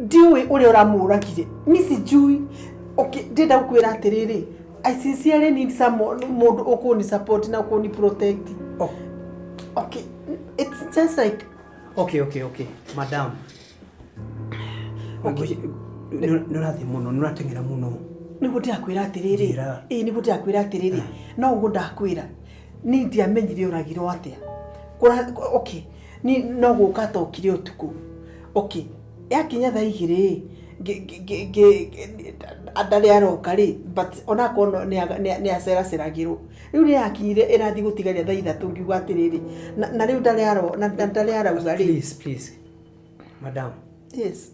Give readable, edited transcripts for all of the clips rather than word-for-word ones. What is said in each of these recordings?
ndiwe uri uramuragire ni sijui. Okay, ndenda gukwira atiriri, I sincerely need someone mundu ukuni support na ukuni protect. Oh. Okay, it's just like okay, madam. Okay. Nurathi muno, nuratengera muno. Niguti akwira atiriri. Niguti akwira atiriri. No ngunda akwira. Ni ndiamenyire uragirwo atia. Okay. Ni no guka tokire utuku. Okay. Yakinya thaa igiri adale aroka ri, but ona kono ni acera seragiro. Riu ni yakinyire irathi gutigaria thaa ithatu ngiuga atiriri. Na riu ndale arauga ri. Please. Madam. Yes.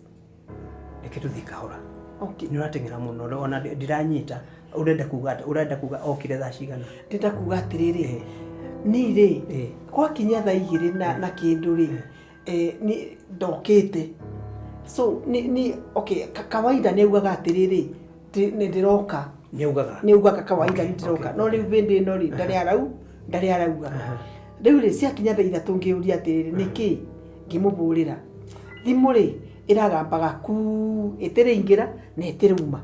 Eketuthi kahora. Okay. Ni uratengera muno ona ndiranyita urenda kuga okire thaa cigana. Ndenda kuga atiriri. Ni ri kwa kinya thaa igiri na kindu ri ni ndokite. So ni okay, kawaida ni ugaga atiriri ni ndiroka. Ni ugaga kawaida ni ndiroka. No riu bindi no ri ndari arauga. Riu ri cia kinya thaa ithatu ngiuria atiriri niki ngimuburira. Thimu ri iragambaga ku itire na itiruma.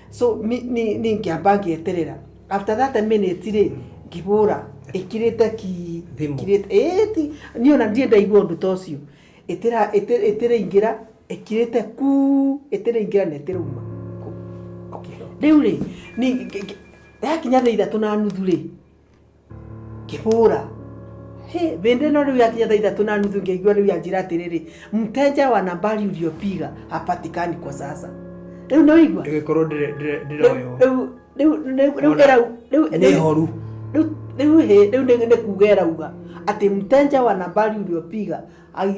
So ni ngiamba ngieterera. After that minute ri ngibura ikirete kirete ni ona ndienda igwo ndu tocio itire ingira ikirete ku itire ingira na itiruma. Okay, riu ri ni yakinya thaa ithatu na nuthu ri ngibura bende no riu yakinya thaa ithatu na nuthu ngigwa riu yanjira atiriri mteja wa nambari uliopiga hapatikani kwa sasa. Riu no igwa igikorwo ndiroyo riu ni horu riu ni kugera uga ati mteja wa nambari uliopiga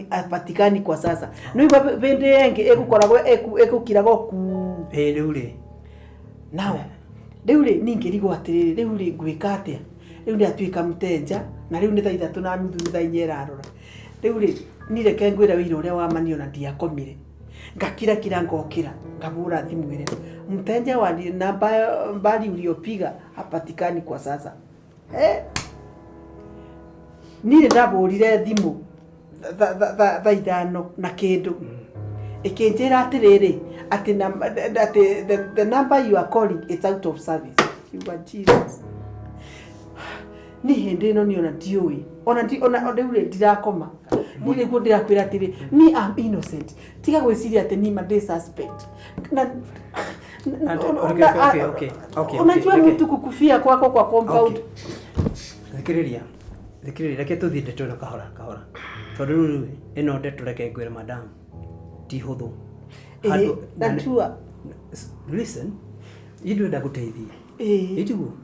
hapatikani kwa sasa. No igwa bende yenge egukoragwo ekukirago ku riu ri now riu ri ningirigwo atiriri riu ri gwika atia. Riu ndi atuika mteja na riu ni thaa ithatu na nuthu ni thaa inya irarora. Riu ri ni reke ngwira wira uria wa mani ona ndiakomire. Ngakira ngokira ngabura thimu ile. Mteja wa nambari uliopiga hapatikani kwa sasa. Ni ndaburire thimu thaa ithano na kindu. Ikinjira atiriri ati the number you are calling is out of service. You are Jesus. Ni hindi no ni ona dioi ona ule ndirakoma ni ngo ndirakwira atiri ni am innocent tiga gwiciria ati ni made suspect na okay unajua mtu kukufia kwako kwa compound. Thikiriria reke tuthi ndeto na kahora tondu riu ino ndeto reke ngwire madam ti huthu natua listen idu ndaguteithia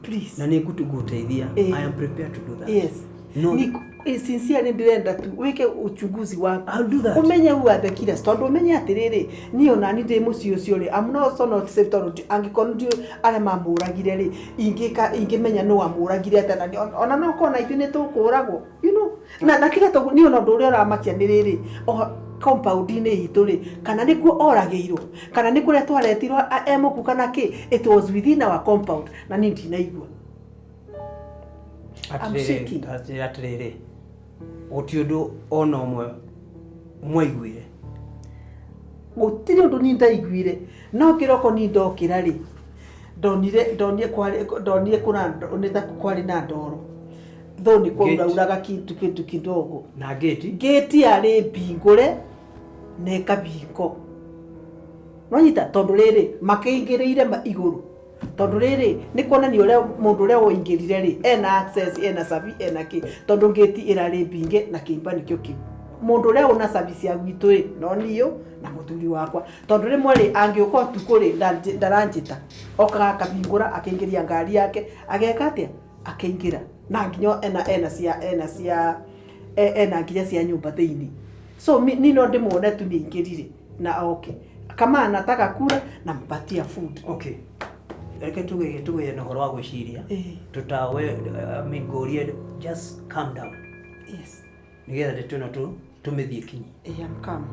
please na niguteithia. I am prepared to do that. Yes. No. Sincerely ndirenda tu weke uchunguzi wako. I'll do that. Umenye who are the killers. Tondu umenye atiriri ni ona ni de mucio cio ri. I'm not so not safe tondu angikondu ale mamuragire ri. Ingimenya no amuragire atana ni ona no kona ithine tukuragwo. You know. Na kila to ni ona ndu uri oramakia ndiriri. Compound ni ituri kana nikuo oragirwo kana nikure twaretirwo emuku kana ki it was within our compound na ni ndinaigwa atiriri otiundu ona omwe mwaiguire gutiri undu ni ndaiguire no kiroko ni ndokira ri ndonire kuna nita kwari na ndoro thoni kwa uraga kintu kidogo na gate ari bingure neka bingo nonyita tondu riri makiingiriire iguru tondu riri ni kuona ni uria mundu uria woingirire ri ena access ena sabi ena ki tondu gate irari binge na kimba nikyo ki mundu uria una service ya gwitu ri no niyo na muthuri wakwa tondu rimwe ri angiuka tukuri ndaranjita okaga kabingura akingiria ngari yake ageka atia akaingira na nginyo ena nginya cia nyumba thiini. So ni no ndimwone tu ni ingirire na okay kama anataka kula na mpatia food. Okay, reke tuge na horo wa gwiciria tutawe mingorie just calm down. Yes, nigetha ndetuno tumithie kinyi. I'm calm.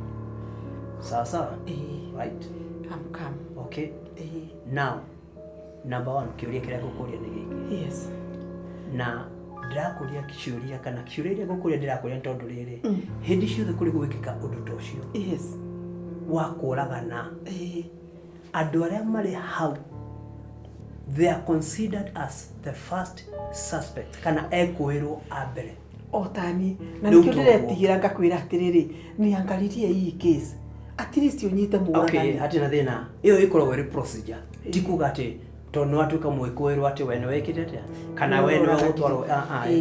Sasa right, I'm calm. Okay. Now number 1 kiuria kira gukuria ni giki. Yes. Na ndirakuria kiuria kana kiuria gukuria ndirakuria tondu riri hindi ciothe kuri gwikika undu tocio. Yes. wa kũragana andũ arĩa marĩ hau they are considered as the first suspect kana ekũĩrwo a mbere otani na nikio ndiretigĩra ngakwĩra atĩrĩrĩ nĩ angaririe hii case at least unyite mũgũrani okay hati na thĩna ĩyo ĩkoragwo ĩrĩ procedure ti kuga atĩ tondũ no atuĩka mwĩkũĩrwo atĩ we nĩ wekĩte atĩa kana we nĩ gũtwarwo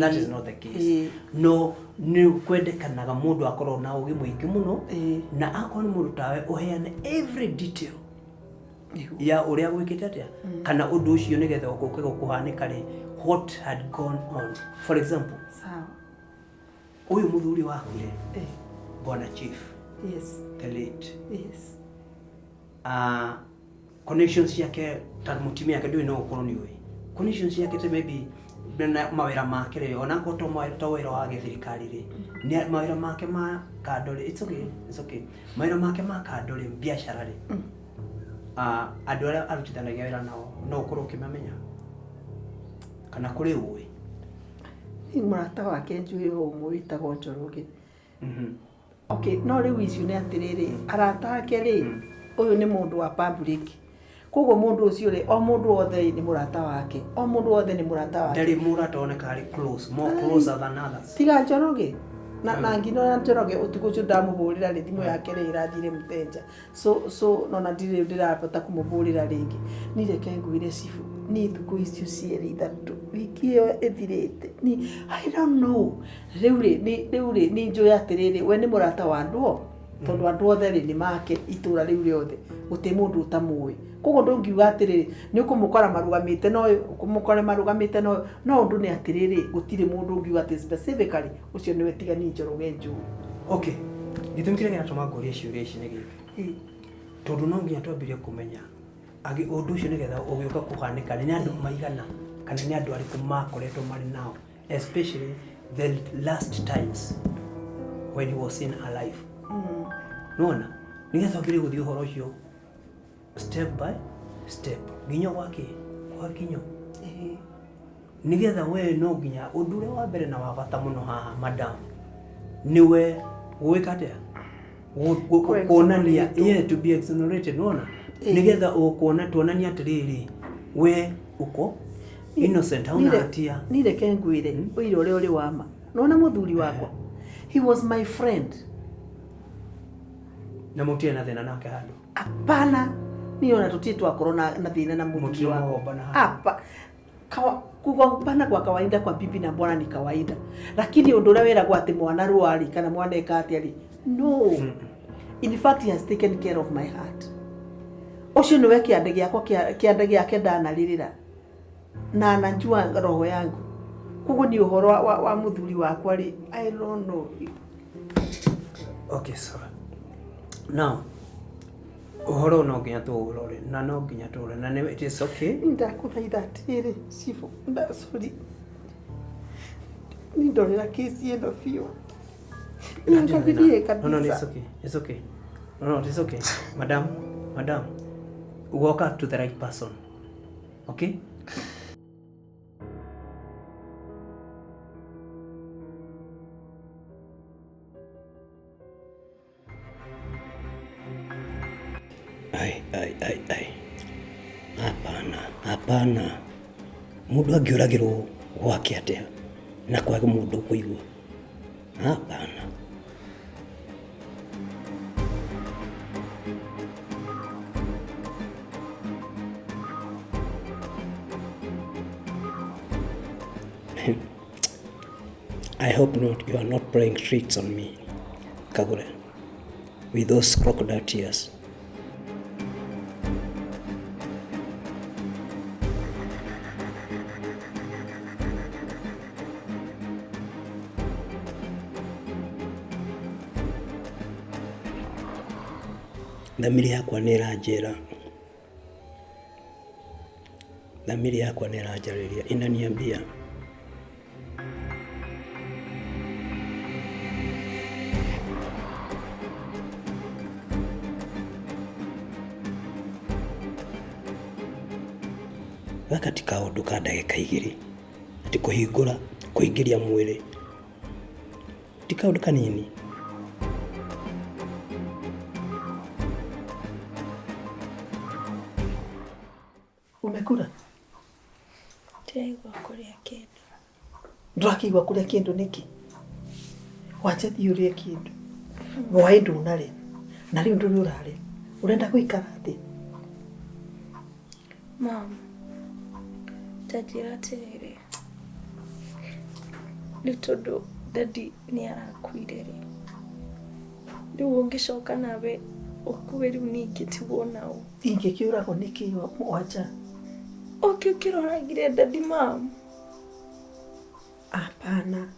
that is not the case no nĩ kwendekanaga mũndũ akorwo na ũgĩ mũingĩ mũno na akorwo nĩ mũndũ tawe ũheane every detail ya ũrĩa gwĩkĩte atĩa kana ũndũ ũcio nĩgetha ũkũke gũkũhanĩka rĩ what had gone on for example sawa ũyũ mũthuri waku rĩ bwana chief yes the late yes connections yake ta mutimia yake ndio inokorwo ni we connections yake te maybe na mawira make rĩ ona ko to wĩra wa gĩthirikari rĩ ni mawira make ma kando rĩ it's okay mawira make ma kando rĩ biashara rĩ andũ arĩa arutithanagia wĩra nao no ũkorwo ũkĩmamenya kana kũrĩ ũĩ ni mũrata wake njũĩ ũmwe wĩtagwo Njoroge okay no rĩu icio nĩ atĩrĩrĩ arata ake rĩ ũyũ nĩ mũndũ wa public koguo mũndũ ũcio rĩ o mũndũ wothe nĩ mũrata wake o mũndũ wothe nĩ mũrata wake ndarĩ mũrata oneka arĩ close more closer than others tiga Njoroge na ngino Njoroge ũtukũ ũcio ndamũhũrĩra rĩ thimũ yake rĩ ĩrathire mũtenja so no na ndirapota kũmũhũrĩra rĩngĩ ni reke ngwĩre cibu ni thukũ icio cierĩ ithatũ wiki ĩyo ĩthirĩte ni I don't know rĩu rĩ ni njũĩ atĩrĩrĩ we nĩ mũrata wa andũ tondũ andũ othe rĩ nĩ make itũra rĩu rĩothe gũtĩ mũndũ ũtamũĩ koguo ndũngiuga atĩrĩrĩ nĩ ũkũmũkora marũgamĩte no ũkũmũkora marũgamĩte no ũndũ nĩ atĩrĩrĩ gũtirĩ mũndũ ũngiuga atĩ specifically ũcio nĩwe tiga ni Njoroge njũĩ okay gĩtũmi kĩrĩa gĩatũma ngũrie ciũria ici nĩ gĩkĩ tondũ no nginya twambĩrĩrie kũmenya ũndũ ũcio nĩgetha ũgĩũka kũhanĩka nĩ andũ maigana kana nĩ andũ arĩkũ makoretwo marĩ nao especially the last times when he was seen alive nona nĩgetha twambĩrĩrie gũthiĩ ũhoro ũcio step by step nginya kwa kinyo nĩgetha we no nginya ũndũ ũrĩa wa mbere na wa bata mũno haha madam niwe gwĩka atĩa kuonania to be exonerated nona nĩgetha ũkuona tuonania atĩrĩrĩ we uko innocent hauna hatia ni reke ngwĩre ũira ũrĩa ũrĩ wama nona mũthuri wakwa he was my friend na mũtie na thĩna nake handũ hapana niona tutie twakorwo na thĩna na mũthuri wakwa hapa kugombana kwa kawaida kwa bibi na bwana ni kawaida lakini ũndũ ũrĩa wĩragwo atĩ mwana rwari kana mwana eka atĩa rĩ no in fact he has taken care of my heart ũcio nĩwe kĩande gĩakwa kĩande gĩake ndanarĩrĩra na anajua roho yangu koguo ni ũhoro wa mũthuri wakwa rĩ I don't know okay so now ũhoro no nginya tũũrore na no nginya tũũrore na nĩ it is okay ndakũthaitha atĩrĩrĩ cibu sorry ni ndorera kesi ĩno biũ no it's okay madam walk up to the right person okay ai hapana mũndũ angĩũragĩrwo gwake atĩa na kwage mũndũ kũigua hapana I hope not. You are not playing tricks on me, Kagure, with those crocodile tears. Thamiri yakwa nĩ ĩranjarĩria inaniambia gakati kaũndũ ka ndagĩka 2 atĩ kũingĩria mwĩrĩ ti kaũndũ kanini Umekula? Tiraigua kuria kindu. Ndurakiigua kuria kindu niki? Wacha thiurie kindu. Wai ndunare. Na riu nduri urare. Urenda guikara atia? Mom, tajira atiriri. Riu tondu Daddy ni arakuire ri. Riu ungicoka nawe ukue riu ningi tigwo nau. Ingikiuragwo niki wacha? Ukiroragire Daddy mom. Hapana.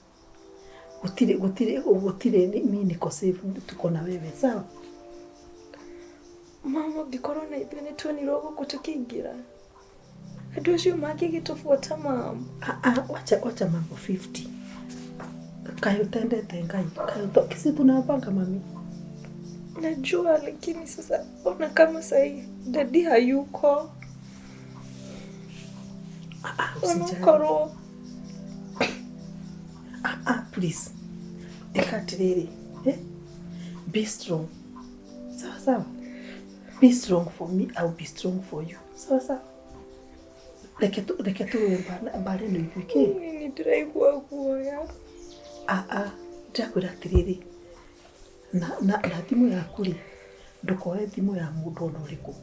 Gutire mimi niko safe, tuko na wewe sawa? Mama gikorwo na ithuĩ nĩ tuonirwo gũkũ tũkĩingĩra. Andũ acio mangĩgĩtũbuata mam. Wacha mambo 50. Kayo tendete Ngai. Kayo kisi tunapanga mami. Najua lakini sasa ona kama sahi Daddy hayuko. Unakorwo. Please. Ekatiriri. Be strong. Sawa. Be strong for me, I'll be strong for you. Sawa. Reke tu mbare no ivike. Ni ndiraigua guoya. Ndakwira atiriri. Na thimu yaku ri ndukoe thimu ya mundu ona uriku.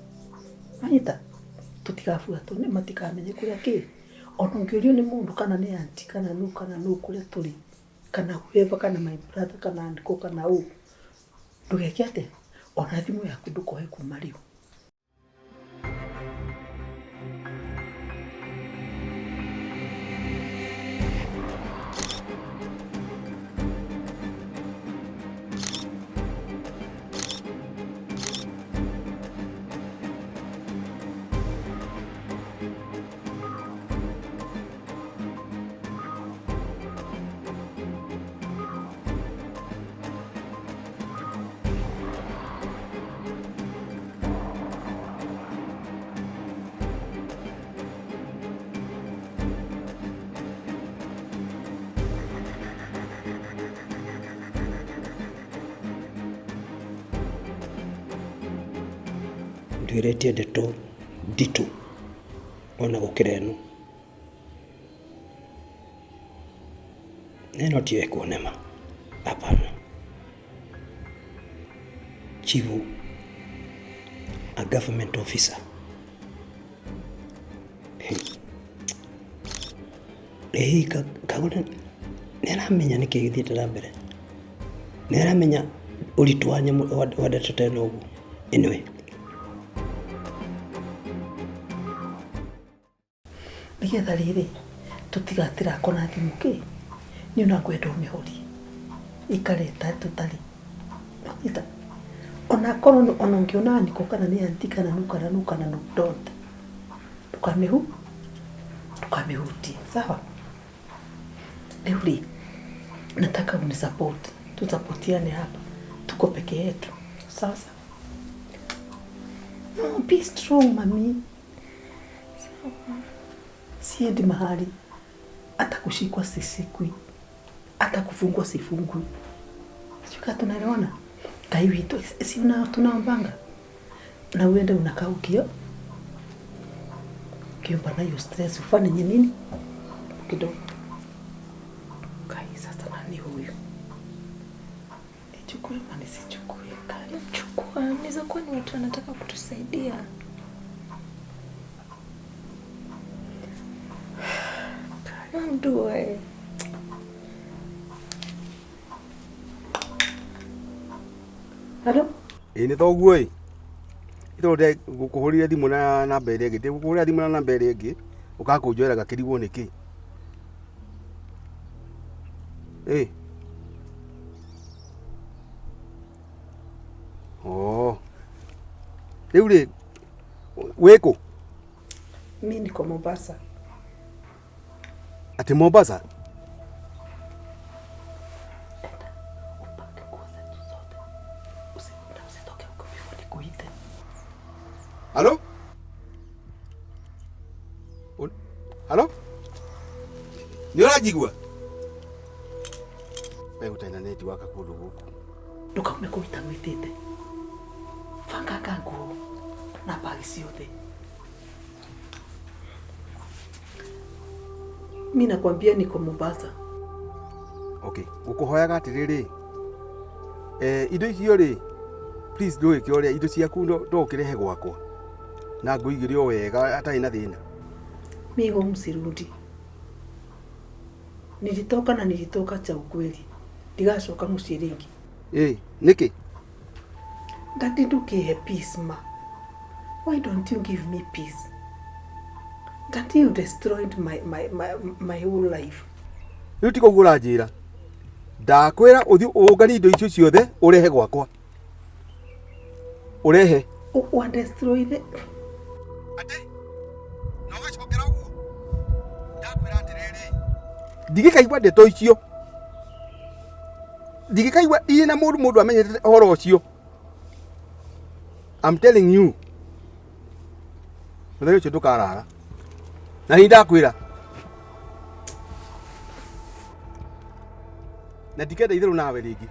Manyita tutigabuatwo ni matikamenye kuria ki. Ona ngiorio ni mundu kana ni aunti kana nu kuria turi. Kana whoever kana my brother kana ndiko kana u. Ndugeke ate ona thimu yaku ndukoe kuma riu. Ndiretie ndeto nditu ona gukira eno neno tie kuonema hapana. Chivu a government officer Kagure niramenya niki githiite na mbere, niramenya uritu wa nyamu wa ndeto no ugu anyway. Nigetha riri tutigatira kona thimu ki ni una kwenda umihori ikareta tutari ita ona kono ona ngiona niko kana ni anti kana nu don't tukamehuti sawa. Euli nataka unisupport, tutapotiane hapa, tuko peke yetu sawa. No, be strong mami. Siendi mahali, hata kushikwa sisikwi, hata kufungwa sifungwi. Sikuwa tunaelewana? Kaiwi tu, si tunaombanga. Na uende unakaa ukio. Kiomba na hiyo stress, ufanye nini? Kidogo. Kai sasa nani huyu? Nichukue mani sichukue. Kai chukua, niza kuwa ni watu wanataka kutusaidia. Mdoe. Hello? Ni thoguo ĩ. Ito de gukuhurire thimu na namba ĩrĩa ĩngĩ. Gukuhurire thimu na namba ĩrĩa ĩngĩ. Ũkakũnjoera gakĩrigwo nĩkĩ? Rĩu rĩ wĩkũ? Mimi niko Mombasa. Ati Mombasa? Halo? Halo? Ni urajigua? Wewe utainaneti waka kundu guku. Ndukaume kuita gwitite. Fanga kangu na bagi ciothe. Mimi nakwambia niko Mombasa. Okay, ngukuhoyaga atiriri. Indo icio ri, please nduike uria indo ciaku ndokirehe gwakwa. Na nguigire o wega atai na thina. Migo msirudi. Nilitoka cha ukweli. Ndigacoka mucii ringi. Niki? Daddy, ndukihe peace ma. Why don't you give me peace? Daddy, you destroyed my whole life. Riu tiko gura njira. Ndakwira uthi ungani indo icio ciothe urehe gwakwa. Urehe. Wa destroy the. Ate? No gacokera uguo. Ndakwira atiriri. Ndigikaigua ndeto icio. Ndigikaigua ina mundu amenyete horo ucio. I'm telling you. Muthenya ucio ndukarara. Na ni ndakwira. Na ndikenda ithiru nawe ringi.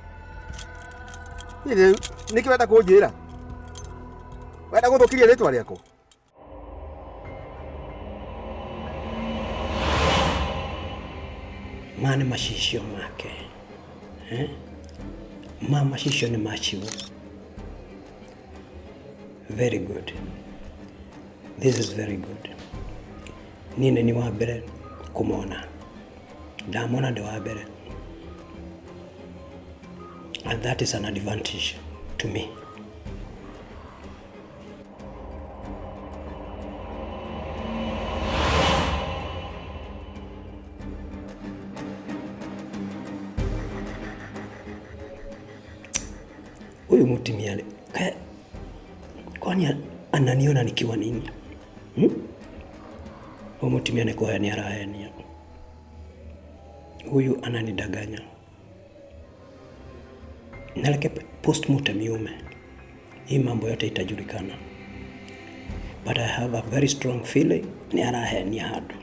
Niki wenda kunjira? Wenda guthukiria ritwa riakwa? Mane macicio make. Macicio ni machiu. Very good. This is very good. Nine ni wa mbere kumona. Ndamona ndi wa mbere. And that is an advantage to me. Huyu mutimia kwani ananiona nikiwa nini? Huyu mutimia ni kwa ni arahenia. Huyu ananidanganya. Naleke postmortem yume. Hii mambo yote itajulikana. But I have a very strong feeling ni arahenia hadu.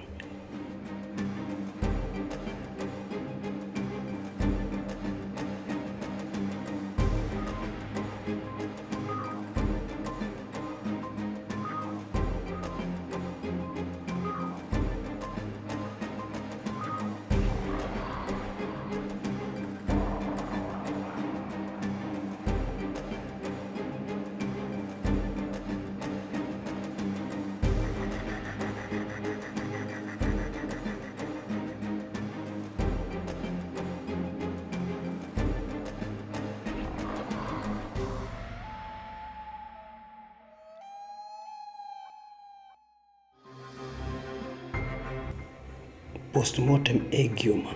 Postmortem egiuma.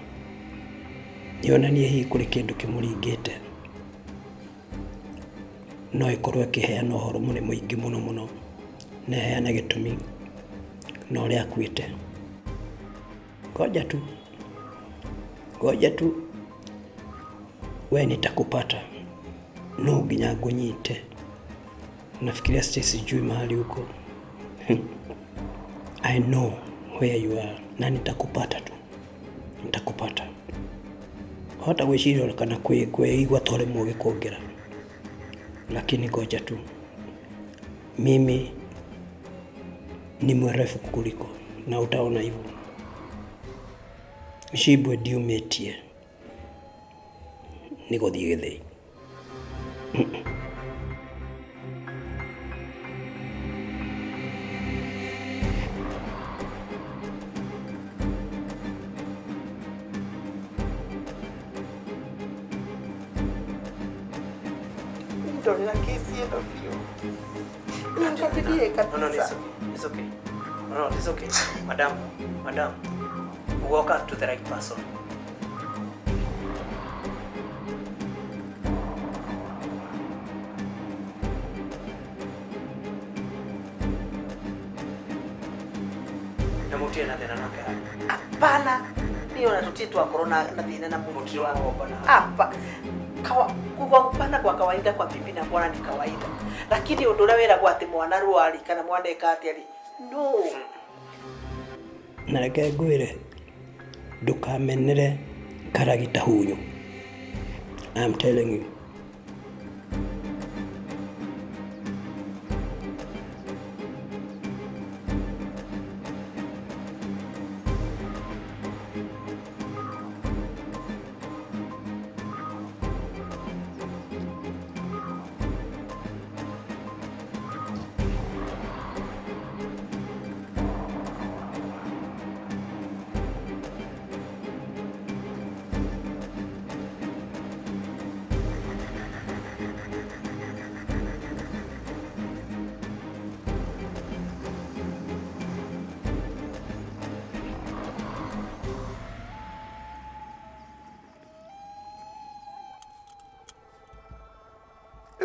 Yonanie hii kuri kindu kimuringite. No ikorwo kiheana uhoro mune muingi muno. Na heana gitumi. No ria kwite. Ngoja tu. Wewe nitakupata. No nginya ngunyite. Nafikiria sijui mahali huko. I know where you are. Na nitakupata tu. Nitakupata. Hata wishiro kana igwa tore muge kuongera. Lakini ngoja tu. Mimi ni mrefu kukuliko na utaona hivyo. Shibwe diumetie. Niko thigethei. Ndorera kesi eno fio. Ningabidie kabisa. No, it's okay. No, it's okay. Madam. Walk up to the right person. Namutia na thina nake. Hapana. Mimi natutitwa corona na thina na muti wangu. Hapa. Kugombana kwa kawaida kwa bibi na bwana ni kawaida. Lakini undura wera kwa ati mwana ruari kana mwana ekati ali. No. Nareke ngwire ndukamenere karagita hunyu. I'm telling you.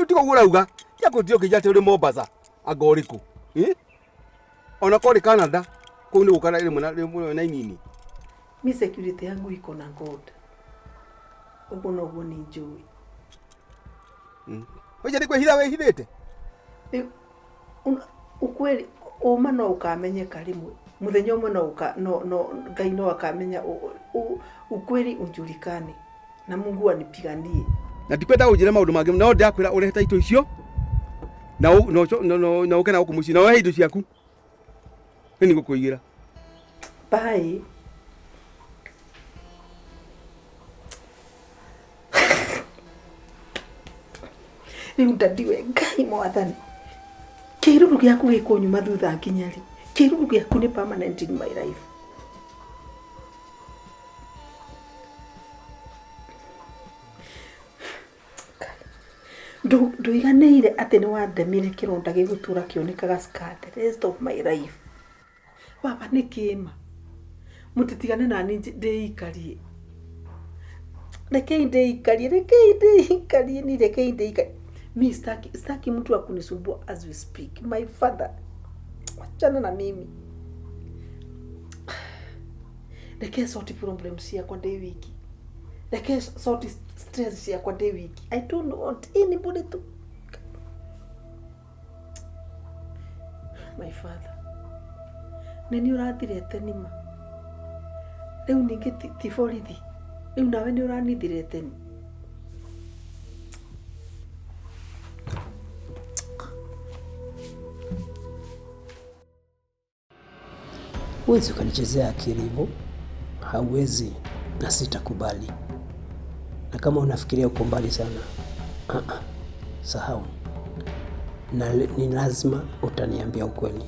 Riu tiko urauga. Ya kutio kijate uri Mombasa. Agoriku. Ona kori Canada. Kuni ukana ile mwana na nini. Mi security yangu iko na God. Ugo no go ni njui. Wewe ndiko hira we hirete. Ukweli uma no ukamenye karimu. Muthenya umwe no Ngai no akamenya ukweli unjulikane. Na Mungu anipiganie. Na ndikwenda ujire maundu mangi no ndakwira ureheta ito icio. Na ukena ukumuci na wehe indo ciaku. Ni ngukuigira. Bye. Riu ndadiwe Ngai mwathani. Kiruru giaku giko nyuma thutha nginyari. Kiruru giaku ni permanent in my life. Nduiganeire ati ni wandemire kironda gigutura kionekaga scar the rest of my life. Baba ni kima. Mutitigane na ni ndeikarie. Rekei ndeikarie. Mi staki mtu akunisumbua as we speak. My father. Wachana na mimi. Rekei sorti problems ya kwa day wiki. Rekei sorti stress ya kwa day wiki. I don't want anybody to. My father. Nini urathirete nima. Riu ningi tiforithi. Riu nawe ni uranithirete ni. Huwezi ukanichezea akili hivyo, hauwezi na sitakubali. Na kama unafikiria uko mbali sana, sahau. Na ni lazima utaniambia ukweli.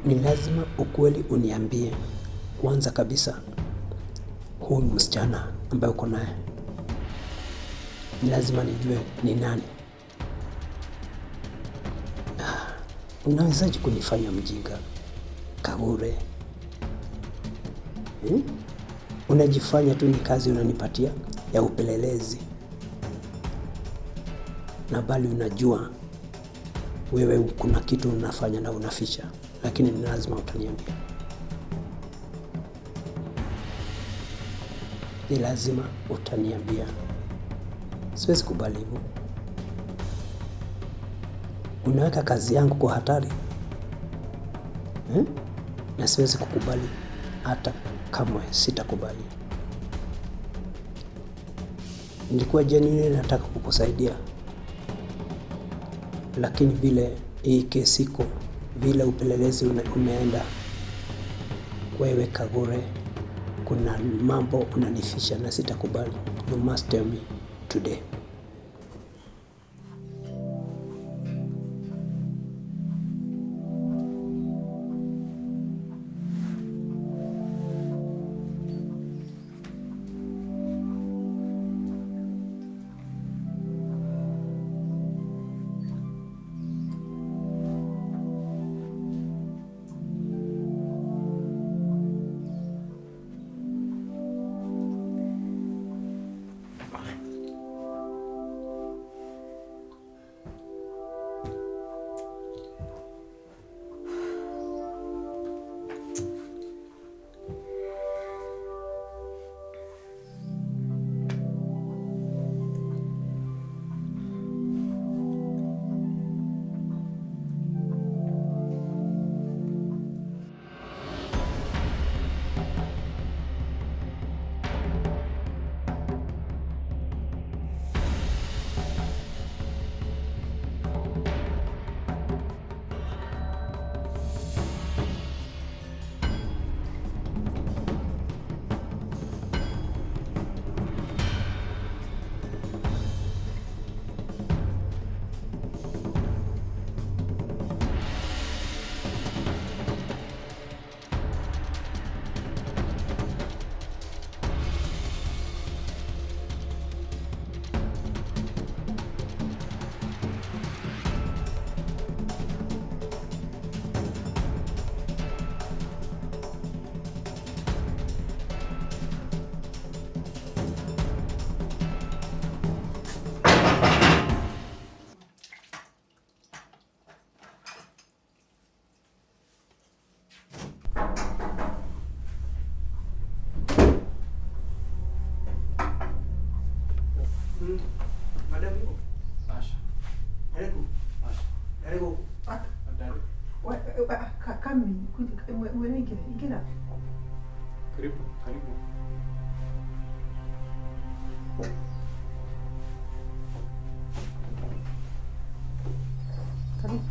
Ni lazima ukweli uniambie. Kwanza kabisa, huyu msichana ambaye uko naye, ni lazima nijue ni nani. Unawezaje kunifanya mjinga, Kagure? Unajifanya tu ni kazi unanipatia ya upelelezi, na bali unajua wewe kuna kitu unafanya na unaficha, lakini ni lazima utaniambia. Ni lazima utaniambia. Siwezi kubali hivyo. Unaweka kazi yangu kwa hatari. Na siwezi kukubali, hata kamwe sitakubali. Nilikuwa genuine nataka kukusaidia. Lakini vile hii kesi iko, vile upelelezi umeenda, wewe Kagure, kuna mambo unanifisha na sitakubali. You must tell me today. Madam yuko? Asha. Karibu. Asha. Karibu. Adari. Kami, mwene ingira. Karibu. Karibu. Karibu.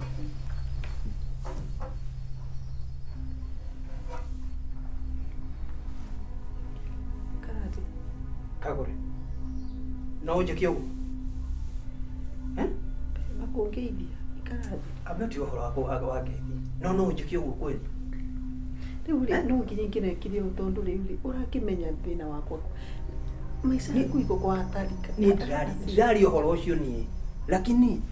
Karate. Kagure. No uje kiogo. Makuongeithia. Karate. Abeti uhoro wako wagethi. No uje kiogo kweli. Riu no nginya ingire kirio tondu riu urakimenya thina wakwa. Maisha yaku iko kwa hatari. Ni ndari uhoro ucio ni. Lakini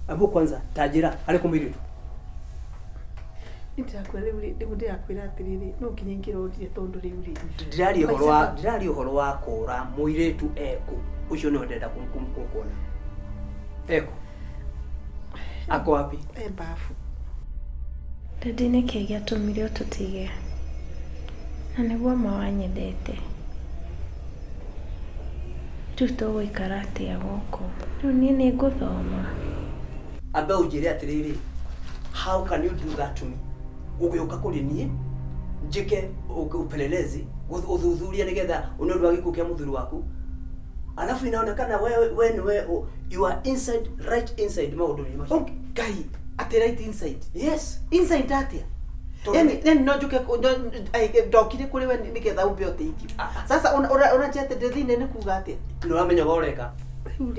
abo kwanza tajira ari kumiritu. Nitakwira riu ndirakwira atiriri no nginya ingire ndire tondu riu Ndari uhoro wa kura muiritu eku. Ucio ni ndenda kuona. Eku. Ako wapi? Bafu. Daddy nĩkĩ gĩatũmire ũtũtige na nĩguo ma wanyendete rĩu tũgũikara atĩa gũkũ rĩu niĩ nĩngũthoma Ambe ujire atiriri. How can you do that to me? Ukiuka kuri nie njike upelelezi uthuthuria nigetha unondu wa gikukia muthuri waku. Alafu inaonekana wewe you are inside right inside maundu ni macio. Okay, guy, at right inside. Yes, Inside atia. Yani no juke ndokire kuri we nigetha umbe uteithio. Sasa ona chete ndithine ni kuga atia. Ndio amenya goreka. Riu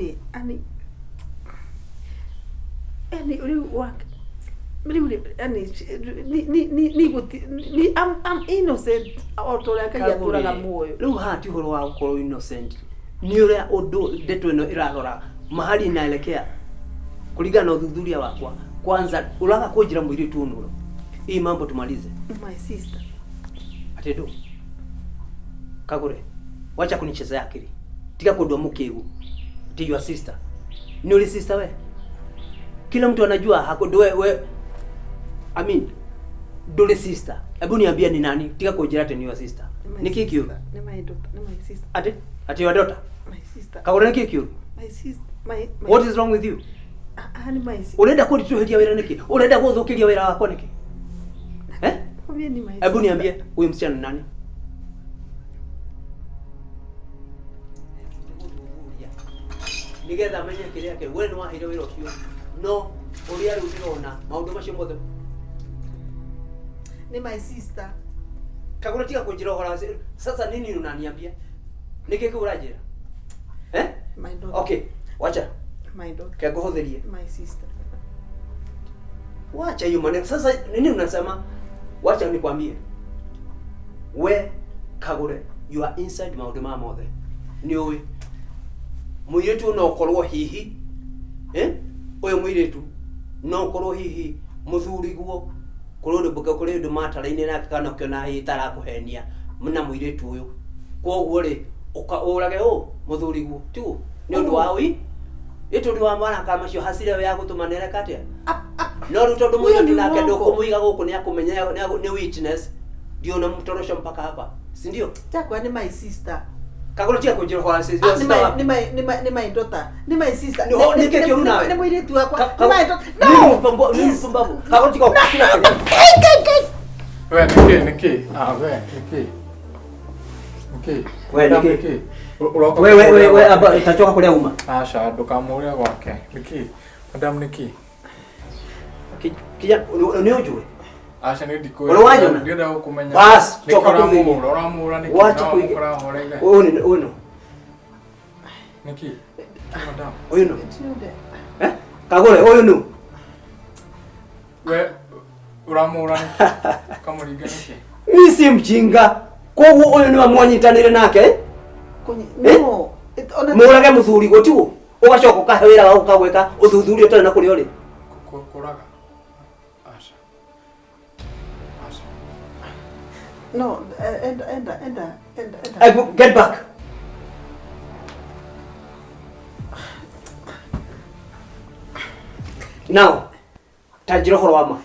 riu wak. Riu I'm innocent. Otoria kagĩatũraga muoyo. Riu hati horo wa ukorwo innocent. Ni uria undu ndeto ino irarora mahali inaelekea kulingana na uthuthuria wakwa. Kwanza uraga kujira mwiri tu nulo. Hii mambo tumalize. My sister. Atedo. Kagure. Wacha kunichezea akili. Tika kudwa mukigu. Ti your sister. Ni uli sister we. Kila mtu anajua hakodo we. I mean, dole sister. Hebu niambia ni nani? Tika kujira tena your sister. Ni kiki yule? Ni my daughter, ni my sister. Ate your daughter? My sister. Kagure ni kiki yule? My sister. My What is wrong with you? Ani my sister. Unaenda kudituheria wira niki? Unaenda guthukiria wira wako niki? Ni my sister. Hebu niambie huyu msichana ni nani? Nigetha menye kile yake wewe ni wahire wira ucio. No, uri ari utirona maundu macio mothe. Ni my sister. Kagura tika kunjira hora sasa nini unaniambia? Niki kurajira? My daughter. Okay, wacha. My daughter. Kagohotherie. My sister. Wacha hiyo maneno. Sasa nini unasema? Wacha nikwambie. We Kagure, you are inside maundu ma mothe. Ni uwi. Muiretu no korwo hihi. Oyo muiretu no korwo hihi muthuri guo. Kurundu buka kurundu matara-ini nake kana kiona hitara kuhenia. Muna muiretu uyu. Koguo ri urage muthuri guo. Tu ni undu wa wi. Ito ndi wa mwana kama cio hasire ya gutumanere katia. No rutondo muiretu nake ndukumuiga guku ni akumenya ni witness. Ndio na mtorosha mpaka hapa. Si ndio? Takwa ni my sister. Kagura tia kunjira kwa sisi. Ni my daughter. Ni my sister. Ni keke unawe. Ni mwiretu wakwa. Ni my daughter. No. Ni mpumbavu. Kagura tika kukina kwenye. We niki. We niki. Niki. We niki. We aba itachoka kulia uma. Asha ndukamuria gwake. Niki. Madam niki. Kija uniojue. Asha ni ndiko. Unawajona? Ndio kumenya. Bas, choka kulia. Uramura niki. Wacha kuiga. Uno. Niki. Madam. Uno. Kagure uno. We uramura niki. Kamuriga niki. Mimi si mjinga. Koguo uyu ni wamwanyitanire nake? No. Murage muthuri go tu. Ugacoka ukahwira wa ukagweka uthuthuria tena kuri uri. Kuraga. Asha. No, enda. Get back. Now, tajiro horo wama.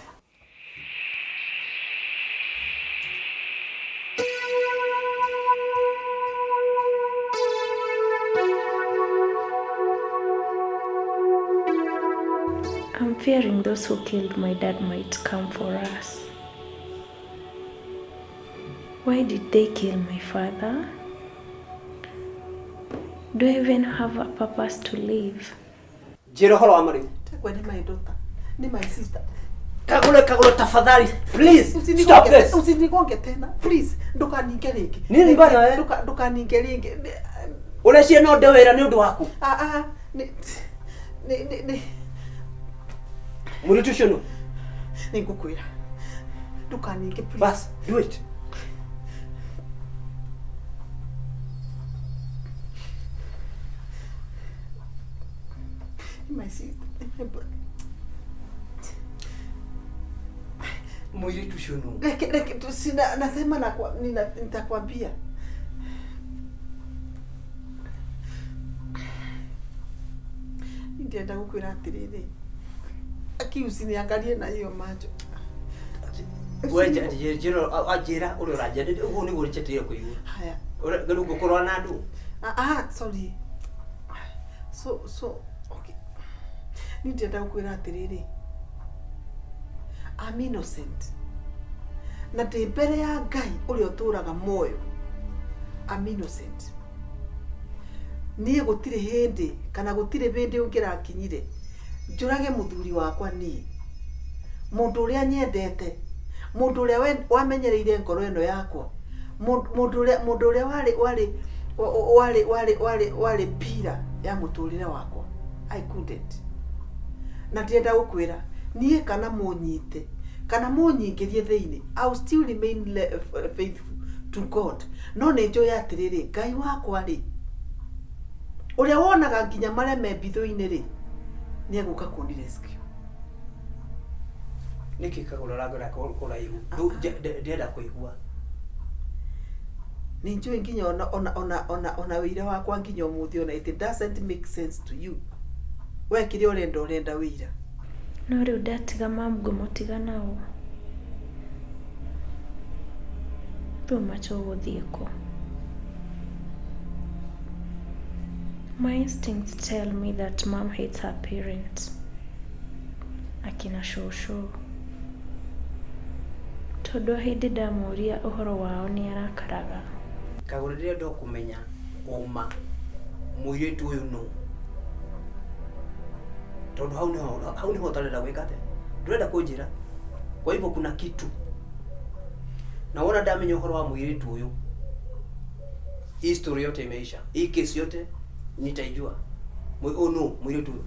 fearing those who killed my dad might come for us. Why did they kill my father? Do I even have a purpose to live? Njiru horo wa Maria. Takwa ni my daughter. Ni my sister. Kagure tafadhali. Please. Stop this. Usinigonge tena. Please. Ndukaninge ringi. Nini bana wewe? Ndukaninge ringi. Urecia no ndewera ni undu waku. Ni Muritu shono. Ningukwira. Ndukaninge please. Bas, do it. My sister. Muritu shono. Sina nasema nitakwambia. Ndienda gukwira atiriri. Aki usiniangalie na hiyo macho. Wewe Njiru ajira uri urajende ugu ni gurichetere kuigua. Haya. Uri garu gukorwa na andu. Sorry. So okay. Ndienda gukwira atiriri. I'm innocent. Na te mbere ya Ngai uri oturaga moyo. I'm innocent. Niĩ gũtirĩ hĩndĩ kana gũtirĩ hĩndĩ ũngĩrakinyire njũrage mũthuri wakwa niĩ, mũndũ ũrĩa nyendete, mũndũ ũrĩa wamenyereire ngoro ĩno yakwa, mũndũ ũrĩa warĩ pira ya mũtũrĩre wakwa. I couldn't. Na ndienda gũkwĩra niĩ kana mũnyite kana mũnyingĩrie thĩinĩ, I will still remain faithful to God. No nĩ njũĩ atĩrĩrĩ, Ngai wakwa rĩ, uria wonaga nginya maria me bitho-inĩ rĩ, nĩ egũka kũni rescue. Niki Kagure ragora kuraihu. Ndienda kuigua. Nĩ njũĩ nginya ona wĩira wakwa nginya ũmũthĩ ona it doesn't make sense to you. Wekire ũrenda wĩira. No rĩu ndatiga mamgo mũtiga nao. Rĩu macho gũthiĩ kũ? My instincts tell me that mom hates her parents. Akina shosho. Tondu hindi ndamuria uhoro wao ni arakaraga. Kagure rĩrĩa ndokumenya uma mũirĩtu ũyũ no. Tondu hau niho tarenda gwĩka atĩa. Ndũrenda kũnjĩra. Kwa hivyo kuna kitu. Na wona ndamenya uhoro wa mũirĩtu ũyũ. History yote imeisha. Hii kesi yote nitaijua. Mũirĩtu ũyũ.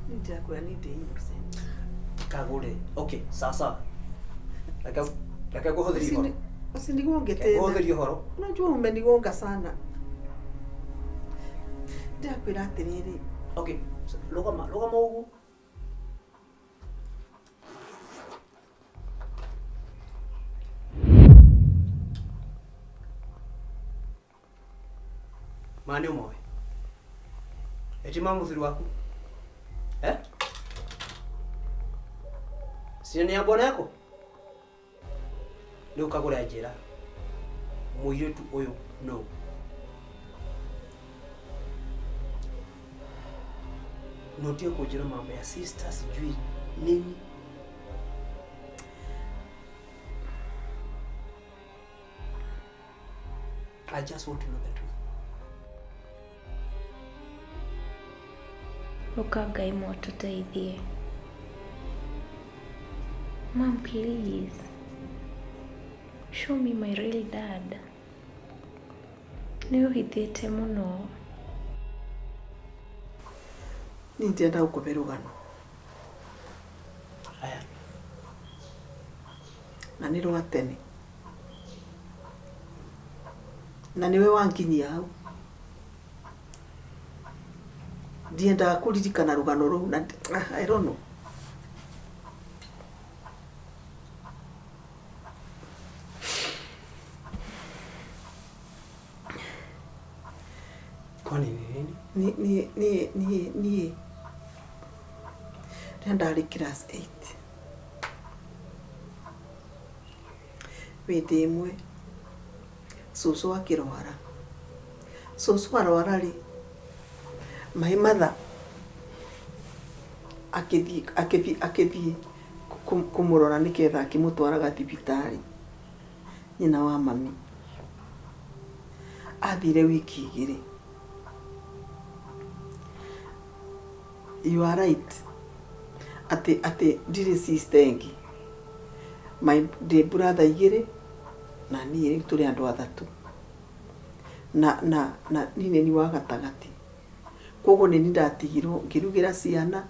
Nitakwenda innocent. Kagure. Okay, sasa. Laka kuhudhuria horo. Usinigonge tena. Kuhudhuria horo. Unajua umenigonga sana. Ndakwĩra atiriri. Okay, lugama ugu. Mani umoe. Eti mũthuri waku. Sina ni bwana yako? Ndio Kagure ajira. Mũirĩtu ũyũ no. Notia kujira mambo ya sister sijui nini. I just want to know the truth. Ukagai moto tuteithie. Mom, please. Show me my real dad. Niuhithĩte mũno. Nindienda gũkũbe rũgano. Aya. Na nĩ rwa tene. Na niwe wankinyia hau. Ndiendaga kũririkana rũgano rũu na I don't know. Kwani nini? Ni ndarĩ class 8. Hĩndĩ ĩmwe cũcũ akĩrwara. Cũcũ arwara rĩ, my mother akĩthiĩ kũmũrora nĩgetha akĩmũtwaraga thibitarĩ nyina wa mami. Athire wiki 2. You are right. Ati ndirĩ sister ĩngĩ. My brother 2 na niĩ tũrĩ andũ 3. Na niĩ ni wa gatagati. Koguo nĩ ndatigirwo ngĩrugĩra ciana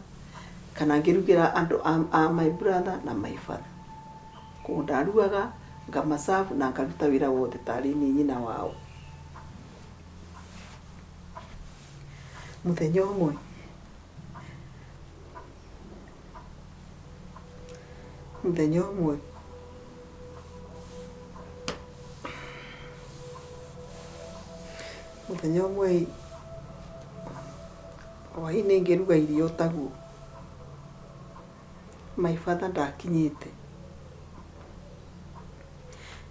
kana ngĩrugĩra andũ a my brother na my father. Koguo ndarugaga ngamasafu na ngaruta wĩra wothe tarĩ niĩ nyina wao. Mũthenya ũmwe hwaĩ-inĩ ngĩruga irio taguo, my father ndakinyĩte.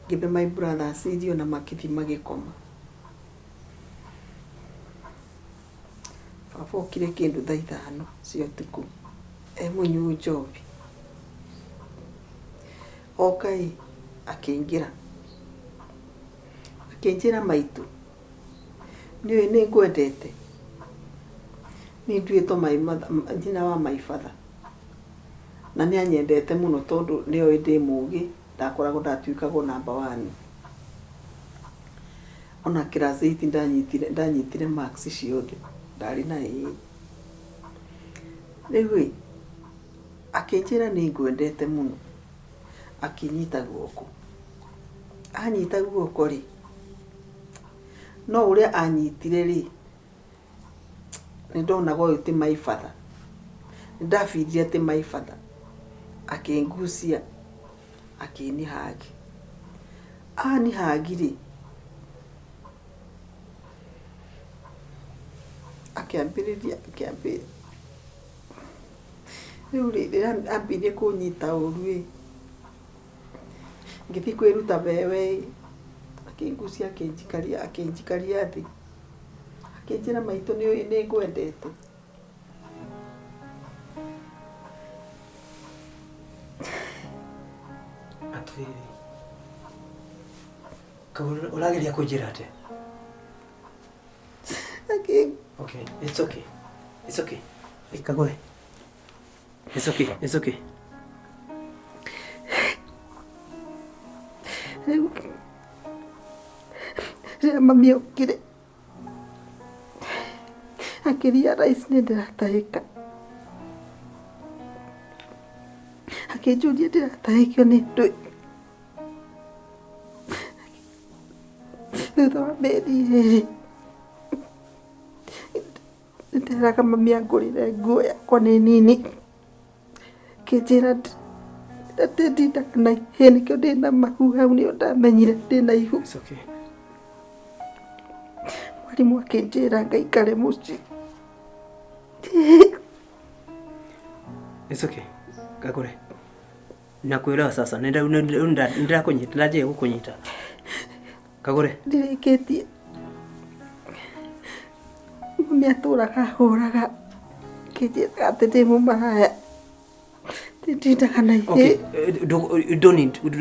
Ngĩbe my brother acirio na makĩthi magĩkoma. Baba okire kĩndũ thaa 5 cia ũtukũ mũnyuu njobi. Okai akĩnjĩra maitũ, niĩ nĩ ngwendete, nĩ nduĩtwo nyina wa my father, na nĩ anyendete mũno tondũ nĩoĩ ndĩ mũũgĩ, ndakoragwo ndatuĩkagwo number 1. Ona class 8 ndanyitire marks ciothe, ndarĩ na A. Rĩu akĩnjĩra nĩ ngwendete mũno, akĩnyita guoko. Anyita guoko rĩ, no ũrĩa anyitire rĩ, nĩ ndonaga ũyũ ti my father. Nĩ ndabindire ti my father. Akĩngucia, akĩnihagi. Anihagi rĩ, akĩambĩrĩria rĩu rĩrĩa ambirie kũnyita ũru rĩ, ngĩthiĩ kwĩruta wewe, akĩngucia akĩnjikaria thĩ, akĩnjĩra maitũ nĩ ngwendete. Atĩrĩrĩ, KAGURE ũrageria kũnjĩra atĩa? Okay, it's okay. Hey, KAGURE. It's okay. Mami okire akĩria rice nĩ ndĩratahĩka, akĩnjũria ndĩratahĩkio nĩ ndũĩ. Thutha wa mĩeri 2 nderaga mami angũrĩre nguo yakwa nĩ nini, akĩnjĩra ndindaga na ihĩ, nĩkĩo ndĩna mahu, hau nĩo ndamenyire ndĩna ihu. It's okay. Mwarimũ akĩnjĩra ngaikare mũciĩ. It's okay. KAGURE. Nakwĩra sasa, nĩndakũnyita, ndaje gũkũnyita. KAGURE. Ndirĩkĩtie. Mami atũraga hũraga, akĩnjĩra atĩ ndĩ mũmaraya. Ndindaga na ihĩ. Okay,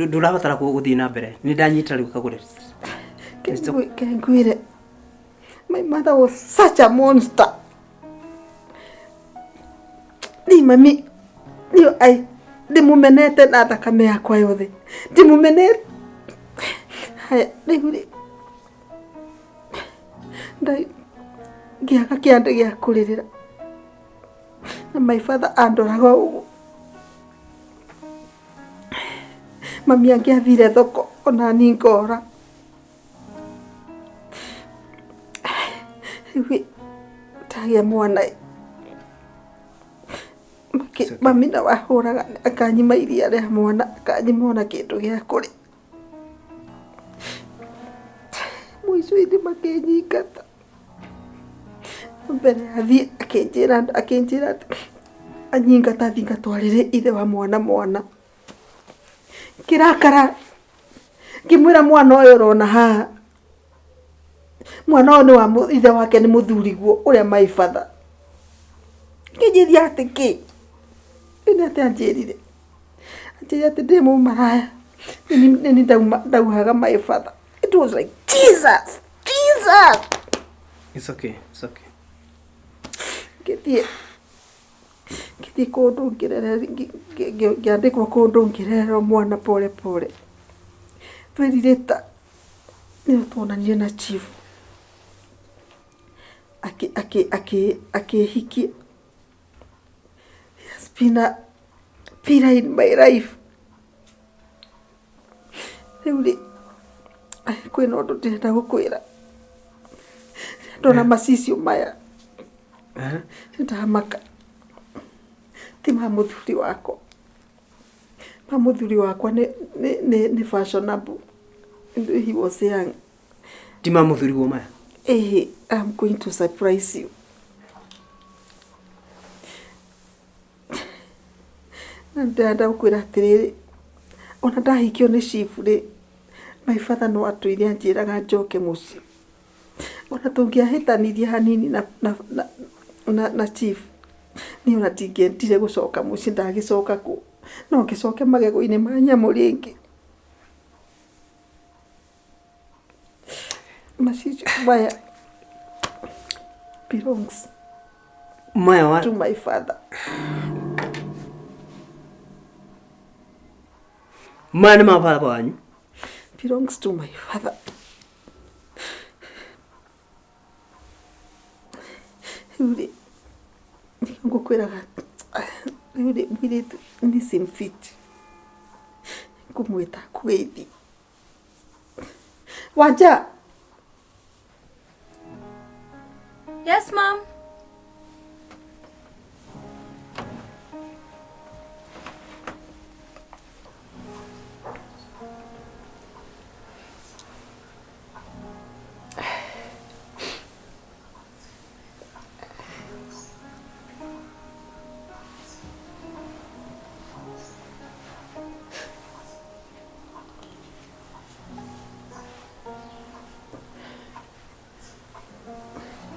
ndũrabatara gũthiĩ na mbere. Nĩndanyita rĩu KAGURE. Kengwire. My mother was such a monster. Ni mami, niyo ndimumenete na thakame yakwa yothe. Ndimumenete. Haya, rĩu ngĩaga kĩande gĩa kũrĩrĩra. Na my father andoraga ũguo. Mami angĩathire thoko, ona ni ngora. Tagĩa mwana, mami na wahũraga akanyima iria rĩa mwana, akanyima ona kĩndũ gĩa kũrĩa. Mũico-inĩ makĩnyingata. Mbere athiĩ akĩnjĩra anyingata thiĩ ngatwarĩre ithe wa mwana. Kĩrakara, ngĩmwĩra mwana ũyũ ũrona haha, mwana ũyũ nĩ wa ithe wake nĩ mũthuriguo ũrĩa my father. Ngĩnjĩria atĩ kĩ, Ina te anjerire. Anjerire ati ndi mumaraya. Nini ndauhaga my father. It was like, Jesus! Jesus! It's okay. It's okay. Githie kundu ngiandikwo kundu ngirerwo mwana pole pole. Twerireta nio tuonanie na chief. Akihiki. He has been a pillar in my life. Riu kwina undu ndirenda gukwira. Ndona macicio maya. Ndahamaka. Ti mamuthuri wakwa. Mamuthuri wakwa ni fashionable. He was young. Ti mamuthuri wo maya? I'm going to surprise you. Ndenda gukwira atiriri. Ona ndahikio ni chief ri. My father no atwire anjiraga njoke muci. Ona tungiahitanirie hanini na chief. Ni ona tingentire gucoka muci ndagicoka ku. No ngicoke magego-ini ma nyamu ringi. Macicio maya belongs to my father. Maya ni mababa wanyu? Belongs to my father. Yule ngukwiraga yule mwiretu ni simfit kumwita kwethi Wanja. Yes, Mom.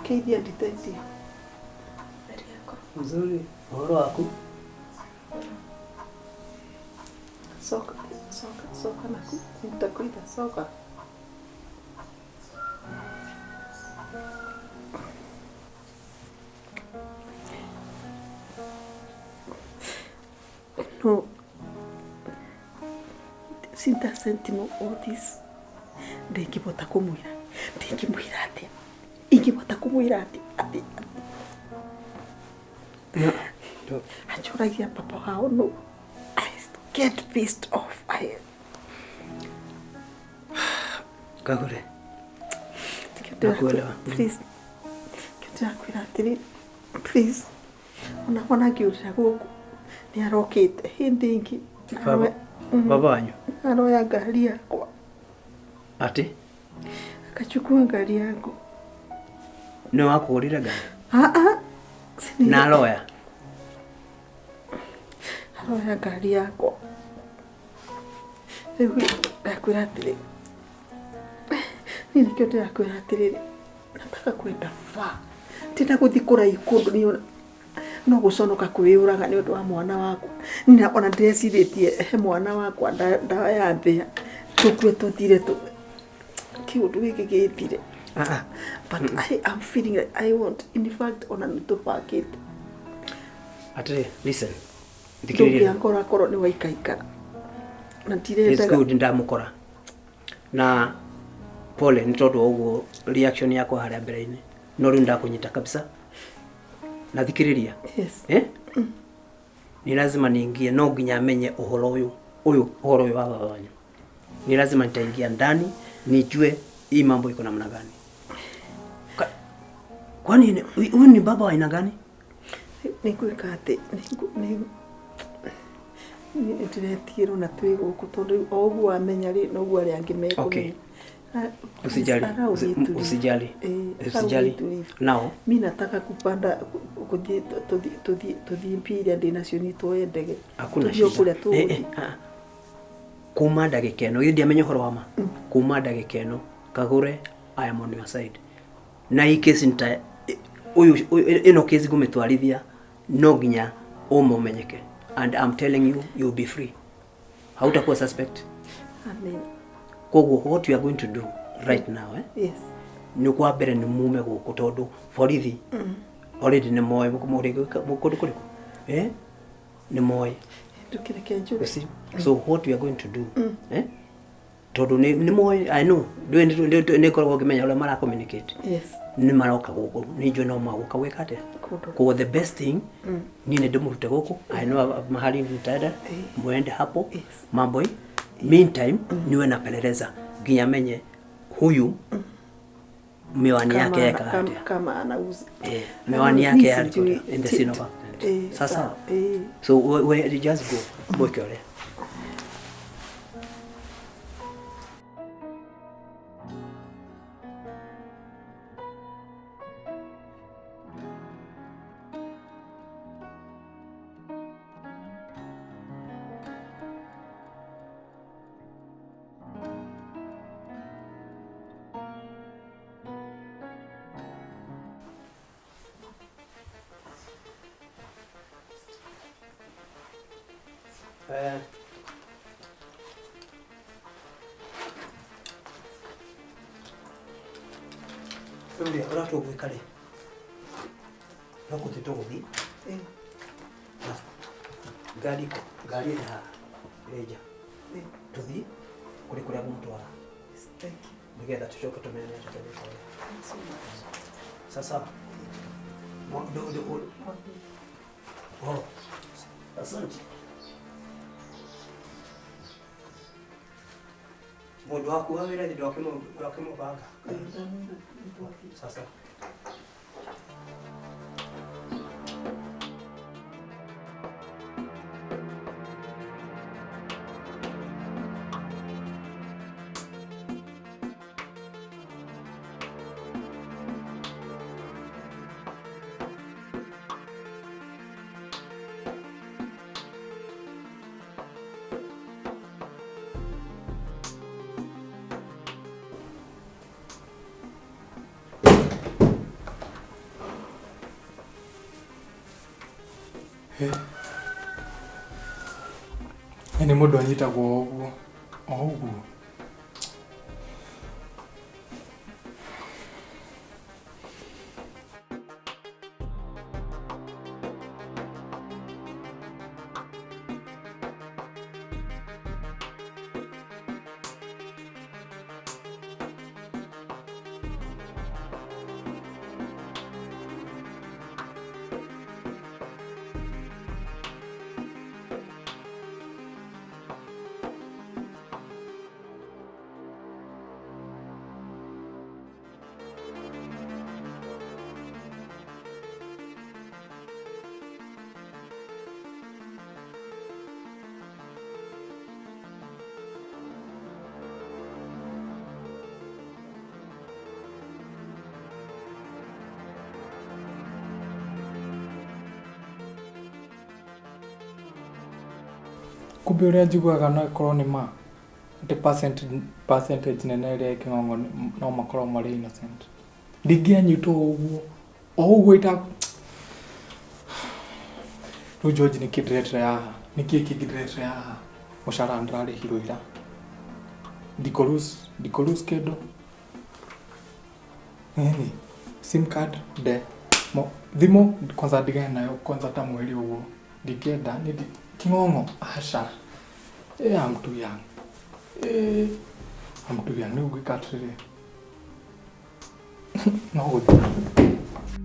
Kaidi aditaiti. Mzuri. Uhoro wako? Soka naku. Nitakuita soka. No. Sinta sentimo all this. Ndingibota kumwira. Ndingimwira ati. Ingibota kumwira ati. No. Achuragia papa wao no. I get pissed off. Kagure. Nakuelewa. Please. Kitaka kuiratiri. Please. Ona ngiurira guku. Ni arokite hindi ingi. Baba wanyu. Aroya ngari yakwa. Ati? Akachukua ngari yangu. No wakugurira ngari? Na aroya? Aroya ngari yakwa. Riu ndakwira atiri. Nini kio ndirakwira atiri. Nataka kwenda fa. Tenda guthi kuraihu kundu niona. No guconoka kwiuraga ni undu wa mwana wakwa. Nina ona ndeciritie he mwana wakwa ndawa ya mbia. Tukue tuthire tu. Kiundu giki githire. But I am feeling like I want, in fact, on a little packet. Ate, listen. Dikiriria koro ni waikaika. It's good ndamukora. Na pole ni tondu uguo reaction yako haria mbere-ini. No riu ndakunyita kabisa. Na thikiriria. Yes. Ni lazima niingie, no nginya amenye uhoro uyu wa baba wanyu. Ni lazima nitaingia ndani nijue hii mambo iko namna gani. Kwani huyu ni baba wa aina gani? Nikuika ati ni ndiretiro na twi guku tondu ogu amenya ri no gwa ri angi meko. Okay. Usijali. Now mimi nataka kupanda tudhi mpira ndinasioni toendege. Hakuna shida. Kuma ndagikeno yindi amenye horo wama. Kuma ndagikeno Kagure, I am on your side. Na hii kesi nita ino kesi gumetwarithia no nginya umenyeke. and I'm telling you you'll be free. Hautakuwa suspect. Amen. Koguo what you are going to do right now Yes. Ni kwa mbere ni mume guku tondu borithi already ni moyo mukundu kuriku ni moyo Tukireke Njiru. so what we are going to do tondu ni moyo I know ni korwo kimenya ule mara communicate Yes. ni maroka guku ni njwe no maguka weka ate ko the best thing ni ndimurute guku I know mahali nitaenda muende hapo mambo meantime niwe napeleleza nginya menye huyu miwani yake yaka kama anauza miwani yake alikuwa in the scene of accident. Sasa so we just go boke ole. Ndio watu wikale. Nako titogothi. Gari na reja. Tuthi kuri kuri kumtwara. Nigetha tucoke tumenye tutabika. Sasa do oh asante. Mundu waku wa wira ndio akimubanga. Sasa Ni mundu anyitagwo uguo kumbe uria njiguaga no ikorwo ni ma ati percentage nene iria iking'ong'o no makorwo mari innocent ndingĩanyitwo ũguo ita rĩu George nĩkĩ ndĩretere haha nĩkĩ kĩngĩndĩretere haha mũcara ndĩrarĩhirwo ira ndikũlose kĩndũ sim card thimũ kwanza ndigane nayo kwanza ta mweri ũguo ndikĩenda king'ong'o aca I'm too young nĩ ũgwĩka atĩrĩrĩ no gũthiĩ